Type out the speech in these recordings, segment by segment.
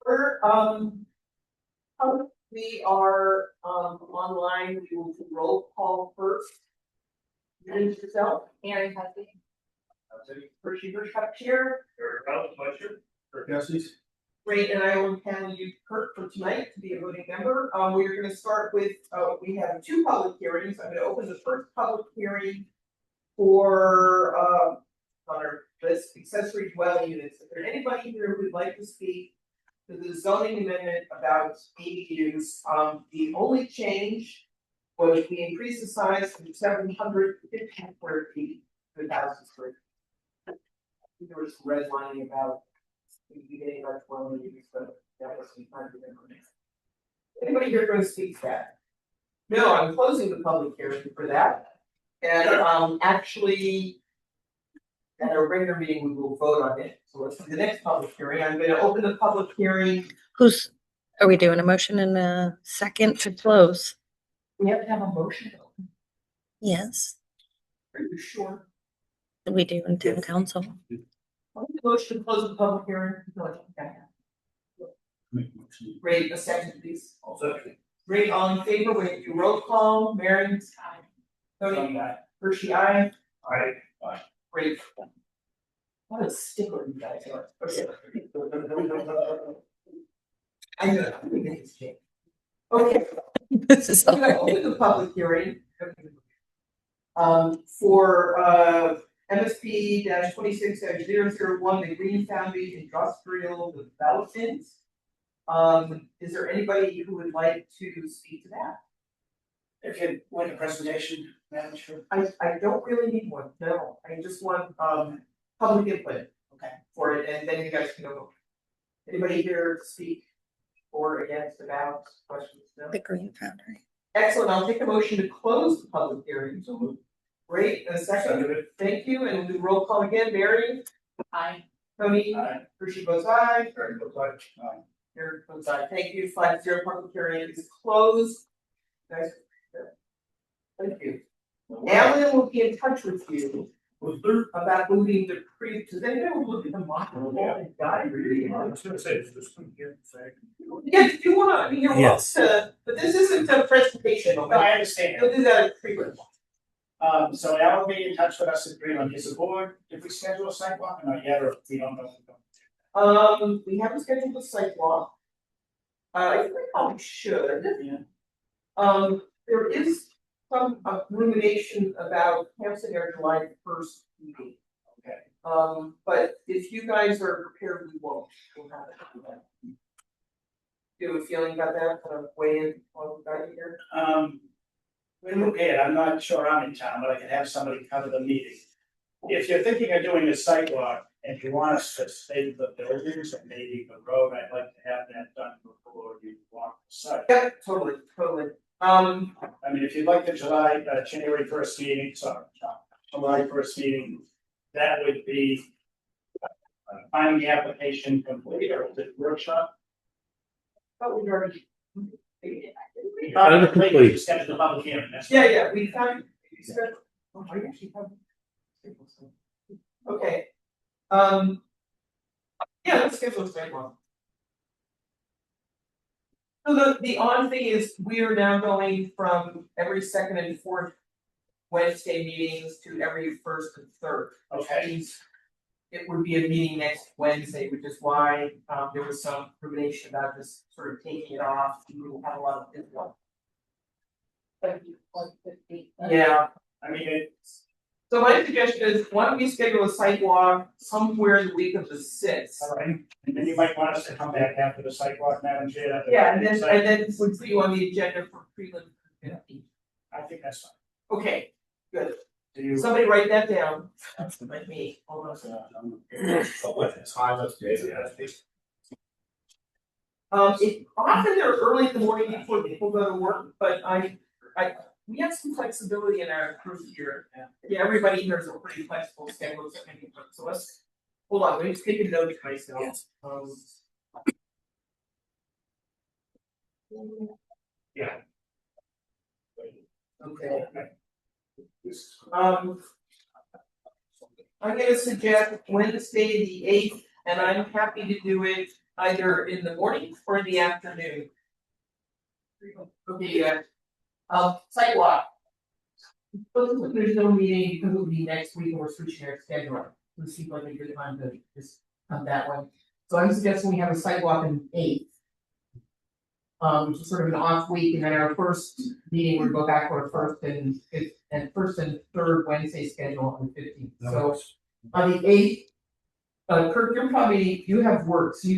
We're, we are, online, we will do roll call first. Introduce yourself. Mary Husby. Hershey Bushcup here. Great, and I will handle you, Kurt, for tonight to be a voting member. We're gonna start with, we have two public hearings. I'm gonna open the first public hearing for, on our list, accessory dwelling units. If there's anybody here who would like to speak to the zoning amendment about ADUs, the only change was we increased the size from 750 square feet to 1,000 square feet. There was redlining about the beginning of 12 years, but that was some time to remember. Anybody here going to speak to that? No, I'm closing the public hearing for that. And actually, at our regular meeting, we will vote on it. So let's do the next public hearing. I'm going to open the public hearing. Are we doing a motion in a second to close? We have to have a motion. Yes, Are you sure? we do in town council. I'll make the motion to close the public hearing. Okay. Great, a second, please. Great, all in favor, we do roll call. Mary? Aye. Tony? Hershey, aye. Aye. Great. What a stickler you guys are. Okay. I know, I think it's Jake. Okay, This is so I'm gonna open the public hearing. For MSP 26-001, the Green Foundry Industrial Development. Is there anybody who would like to speak to that? If you want a presentation, Madam Chair. I don't really need one, no, I just want public input. Okay. For it, and then you guys can go. Anybody here to speak or against, about, questions? No? the Green Foundry. Excellent, I'll take a motion to close the public hearing. Great, and a second, thank you, and we'll do roll call again. Mary? Aye. Tony? Aye. Hershey goes aye. Very good. Aye. Eric goes aye. Thank you, 5-0, public hearing is closed. Guys, thank you. Alan will be in touch with you about moving the does anybody look at the model? Yeah, if you wanna, I mean, you're welcome to, but this isn't a presentation, No, I understand. you'll do that at frequent. So Al will be in touch with us at Greenland. Is the board, if we schedule a sidewalk or not yet, or we don't know? We haven't scheduled a site walk. I think we probably should. Yeah. There is some rumination about canceling our July 1st meeting. Okay. But if you guys are prepared, we won't. We'll have it. Do you have a feeling about that? Kind of weigh in on that here? We're okay. I'm not sure I'm in town, but I can have somebody cover the meeting. If you're thinking of doing a sidewalk and you want us to save the buildings and maybe the road, I'd like to have that done before you walk the site. Yeah, totally. I mean, if you'd like the January 1st meeting, July 1st meeting, that would be finding the application complete or the workshop. But we already. Complete. Schedule the public hearing. Yeah, we found. Oh, I actually have. Okay. Yeah, let's schedule a sidewalk. So the odd thing is, we are now going from every second and fourth Wednesday meetings to every first and third. Okay. Means it would be a meeting next Wednesday, which is why there was some rumination about just sort of taking it off. We will have a lot of input. Yeah, I mean, so my suggestion is, why don't we schedule a sidewalk somewhere in the week of the 6th? all right, and then you might want us to come back after the sidewalk, Madam Chair. Yeah, and then we'll put you on the agenda for prelim. I think that's fine. Okay, good. Do you? Somebody write that down. Like me, hold on. Often they're early in the morning before people go to work, but we have some flexibility in our crew here. Yeah, everybody here is a pretty flexible schedule, so let's, hold on, let me just take a note to myself. Yes. Yeah. Okay. I'm gonna suggest Wednesday the 8th, and I'm happy to do it either in the morning or in the afternoon. Okay, sidewalk. There's no meeting because it'll be next week and we're switching our schedule. It seems like a good time to just come that way. So I'm suggesting we have a sidewalk on the 8th. Which is sort of an off week, and then our first meeting, we go back to our first and third Wednesday schedule on the 15th. So on the 8th, Kirk, you have work, so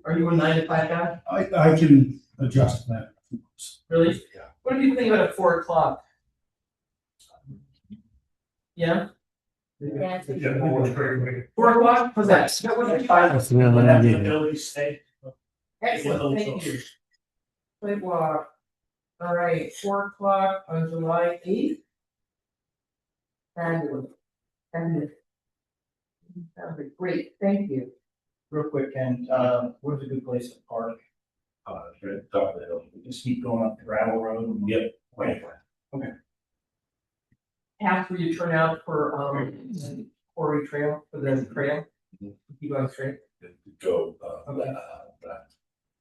are you a 9 to 5 guy? I can adjust that. Really? Yeah. What do people think about at 4 o'clock? Yeah? 4 o'clock? How's that? That would be fine. Have the ability to stay. Excellent, thank you. Sidewalk. All right, 4 o'clock on July 8th. Fabulous. Fabulous. That would be great, thank you. Real quick, Ken, where's a good place to park? Right at the top of the hill. Just keep going up the gravel road. And Yep. Okay. After you turn out for Quarry Trail, for the trail, keep going straight. Go,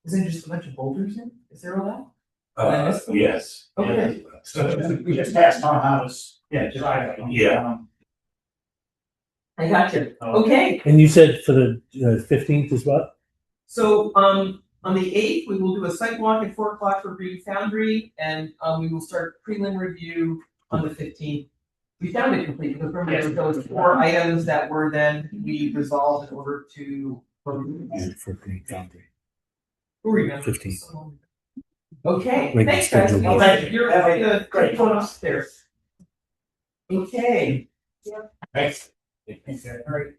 Isn't it just a bunch of boulders in? Is there all that? yes. Okay. So we just asked Tom how was, driving. Yeah. I got you, okay. And you said for the 15th is what? So, on the 8th, we will do a site walk at 4 o'clock for Green Foundry, and, we will start prelim review on the 15th. We found it complete, because remember, there were those 4 items that were then, we resolved in order to. For Green Foundry. Who remembers? 15. Okay, Make thanks the guys, schedule. I'll let you, you're Have a the great one upstairs. Okay. Thanks. Alright.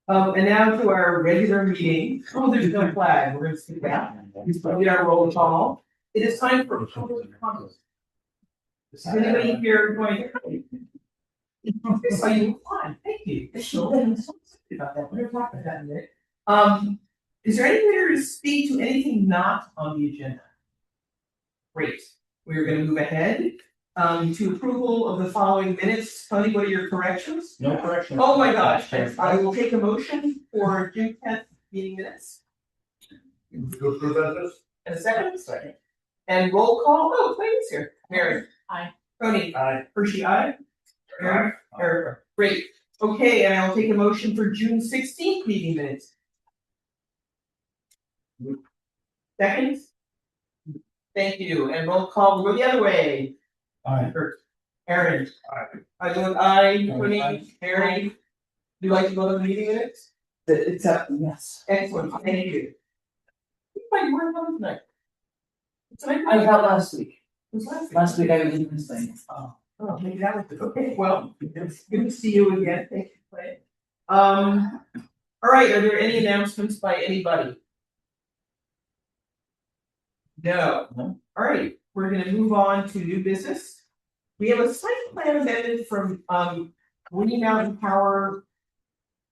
And now to our regular meeting, oh, there's no flag, we're gonna skip that, we get our roll call. It is time for public comment. Is anybody here going? I saw you, fine, thank you. About that, we're gonna talk about that in a minute. Is there anyone here to speak to anything not on the agenda? Great, we're gonna move ahead, to approval of the following minutes. Tony, what are your corrections? No correction. Oh my gosh, I will take a motion for June 10th meeting minutes. To approve that? And a second? Second. And roll call, oh, Clayton's here. Mary. Aye. Tony. Aye. Hershey, aye. Eric. Eric, great. Okay, and I'll take a motion for June 16th meeting minutes. Second? Thank you, and roll call, we'll go the other way. Aye. Aaron. Aye. I vote aye, Tony, Mary. Do you like to go to the meeting minutes? It's up, yes. Excellent, thank you. Why you weren't on tonight? Tonight? I was out last week. It was last week. Last week I was in this thing. Oh. Oh, maybe that was it, okay, well, it's good to see you again, thank you, Clay. All right, are there any announcements by anybody? No. All right, we're gonna move on to new business. We have a site plan amendment from Winnie Mountain Power.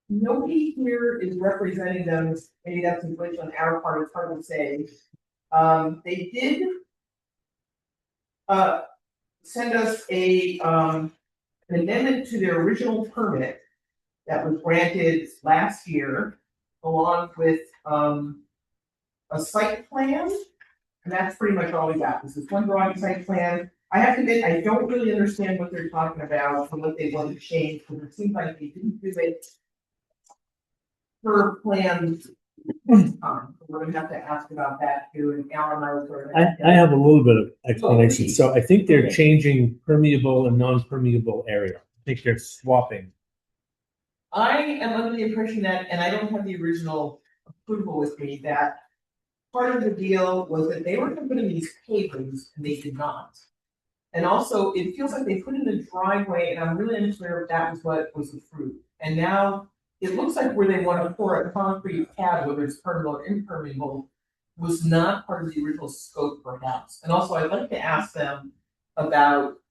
Nobody here is representing them, maybe that's a glitch on our part, it's hard to say. They did send us an amendment to their original permit that was granted last year, along with a site plan. And that's pretty much all we got. This is one drawing site plan. I have to admit, I don't really understand what they're talking about and what they want to change, because it seems like they didn't do it per plan. We're gonna have to ask about that too, and Alan and I were sort of. I have a little bit of explanation. please. So I think they're Okay. changing permeable and non-permeable area. I think they're swapping. I am under the impression that, and I don't have the original approval with me, that part of the deal was that they were gonna put in these pavers and they did not. And also, it feels like they put in the driveway, and I'm really unclear if that was what was approved. And now, it looks like where they wanna pour a concrete pad, whether it's permeable or impermeable, was not part of the original scope perhaps. And also, I'd like to ask them about,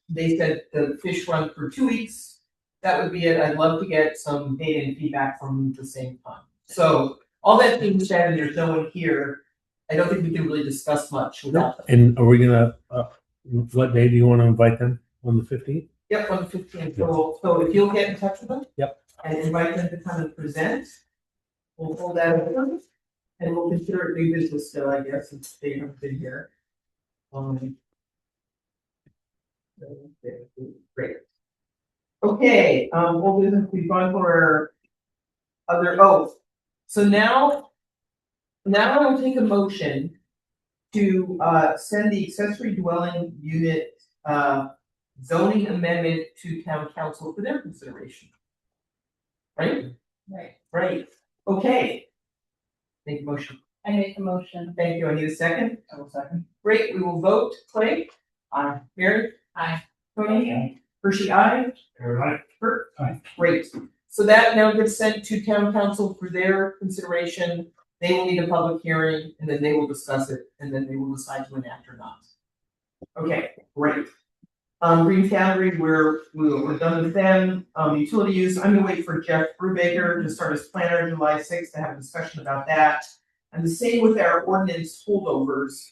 they said the fish run for 2 weeks. That would be it. I'd love to get some data and feedback from the same time. So, all that being said, and there's no one here, I don't think we can really discuss much without them. And are we gonna, what day do you want to invite them? On the 15th? Yep, on the 15th, so if you'll get in touch with them. Yep. And invite them to come and present. we'll hold that over. And we'll consider it new business still, I guess, since they haven't been here. Great. Okay, old business, we've gone for our so now I will take a motion to send the accessory dwelling unit zoning amendment to town council for their consideration. Right? Right, okay. Make a motion. I make a motion. Thank you, I need a second. I will second. Great, we will vote. Clay? Aye. Mary? Aye. Tony? Hershey, aye? Alright. Kurt? Aye. Great, so that now gets sent to town council for their consideration. They will need a public hearing, and then they will discuss it, and then they will decide to enact or not. Okay, great. Green Foundry, we're done with them. Utility use, I'm gonna wait for Jeff Brubaker to start as planner July 6th to have a discussion about that. And the same with our ordinance holdovers,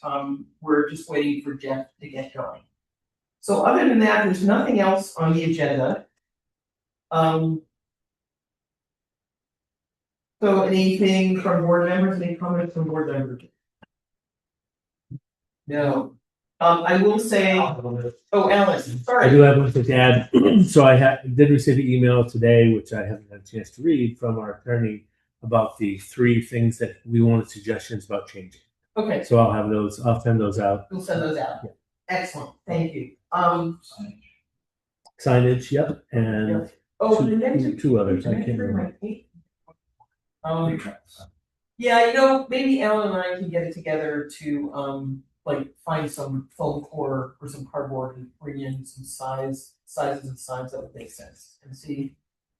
we're just waiting for Jeff to get going. So other than that, there's nothing else on the agenda. So anything from board members, any comments from board members? No. I will say, oh, Alan, I sorry. do have one thing to add. So I did receive an email today, which I haven't had a chance to read, from our attorney about the 3 things that we wanted suggestions about changing. Okay, So I'll send those out. we'll send those out. Yeah. Excellent, thank you. Signage, yep, and The next. two others, I Can can't bring remember. my tape? Yeah, maybe Alan and I can get it together to, like, find some foam core or some cardboard and bring in some sizes and signs that would make sense and see.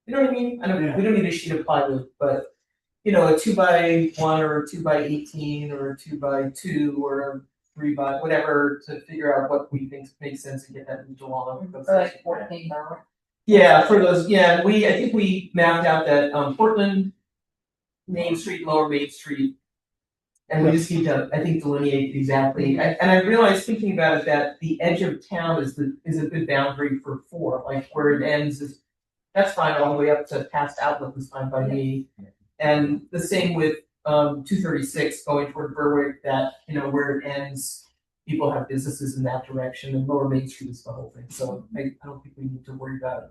You know what I mean? We don't need a sheet of plywood, but, you know, a 2x1 or a 2x18 or a 2x2 or a 3x, whatever, to figure out what we think makes sense and get that into law. For like $14. Yeah, for those, I think we mapped out that, Portland, Main Street, Lower Main Street. And we just need to, I think, delineate exactly, and I realized thinking about it, that the edge of town is a good boundary for 4, like where it ends is, that's fine, all the way up to past Outlook is fine by me. And the same with, 236 going toward Berwick, that, you know, where it ends, people have businesses in that direction, and Lower Main Street is the whole thing, so I don't think we need to worry about it.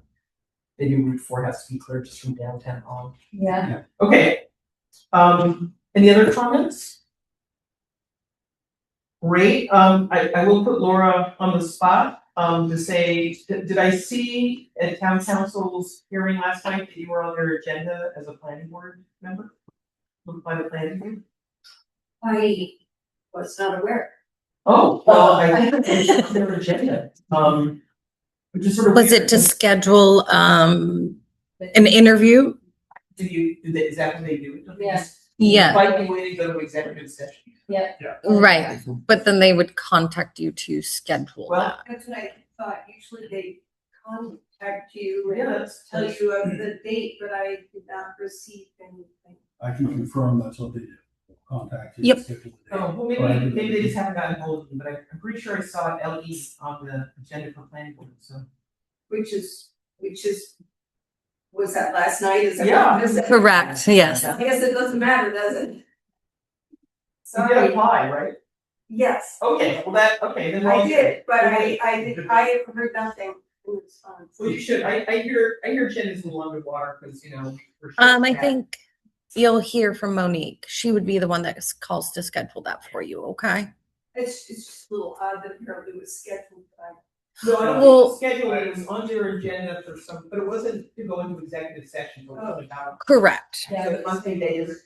Maybe Route 4 has to be clear just from downtown on. Yeah. Okay. Any other comments? Great, I will put Laura on the spot, to say, did I see at town council's hearing last night that you were on their agenda as a planning board member? By the planning board? I was not aware. Oh, well, I think it's on their agenda, which is sort of. Was it weird. to schedule an interview? Is that what they do? Yes. Yeah. Invite me when they go to executive session. Yeah. Right, but then they would contact you to schedule Well, that. That's what I thought, usually they contact you Yeah, and that's. tell you of the date, but I did not receive anything. I can confirm that's what they do. Contact you. Yep. schedule the date. Oh, well, maybe they just haven't gotten hold of me, but I'm pretty sure I saw LE on the agenda for planning board, so. Which is, was that last night? Is that- Yeah. is that- Correct, yes. I guess it doesn't matter, does it? You did Sorry, apply, right? yes, Okay, okay, then we're all I did, but Okay. I heard nothing in response. Well, you should, I hear Jen is in London water, because, you know. for sure. I think you'll hear from Monique. She would be the one that calls to schedule that for you, okay? It's just a little odd that apparently it was scheduled, but No, I don't Well- think schedule it was on your agenda for some, but it wasn't to go into executive session, it was about. Correct. Yeah, So it was- Monday days.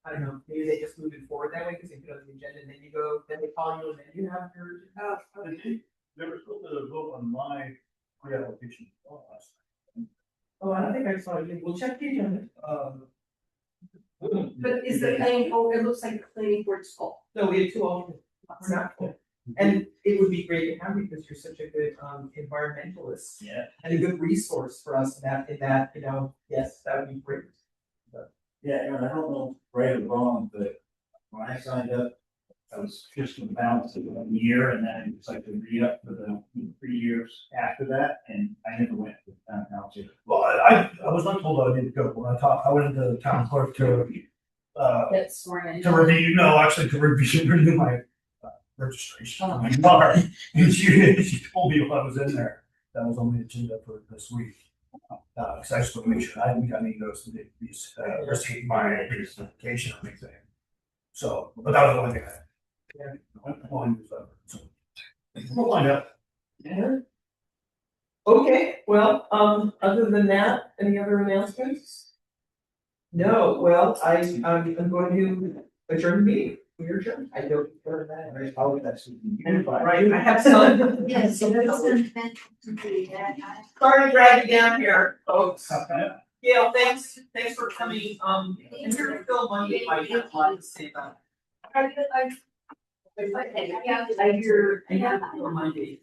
I don't know, maybe they just move it forward that way, because they put it on the agenda, and then you go, then they call you, and then you have your. oh, okay. They were supposed to vote on my pre-application last. Oh, I don't think I saw you, we'll check the agenda. But is the planning, it looks like the planning board's full. No, we had 2 alternates, we're not full. And it would be great to have you, because you're such a good environmentalist. Yeah. And a good resource for us in that, you know, yes, that would be great. Yeah, Aaron, I don't know right or wrong, but when I signed up, That was just the balance of 1 year, and then it was like the re-up for the 3 years after that, and I never went to the town council. Well, I was not told I didn't go, when I went into the town clerk to Get sworn in. renew my registration on my car. And she told me while I was in there, that was on the agenda for this week. Cause I just want to make sure I haven't got any notice that these, receipt my certification or anything. So, but that was the only thing so. We'll find out. Okay, well, other than that, any other announcements? No, well, I'm going to adjourn the meeting. We're adjourned. I don't hear that. Right, I have some. Yes, so that's been meant to be that. Sorry to drag you down here, folks. Okay. Gail, thanks for coming, and you're still Monday, I have a lot to say about. I hear Phil Monday.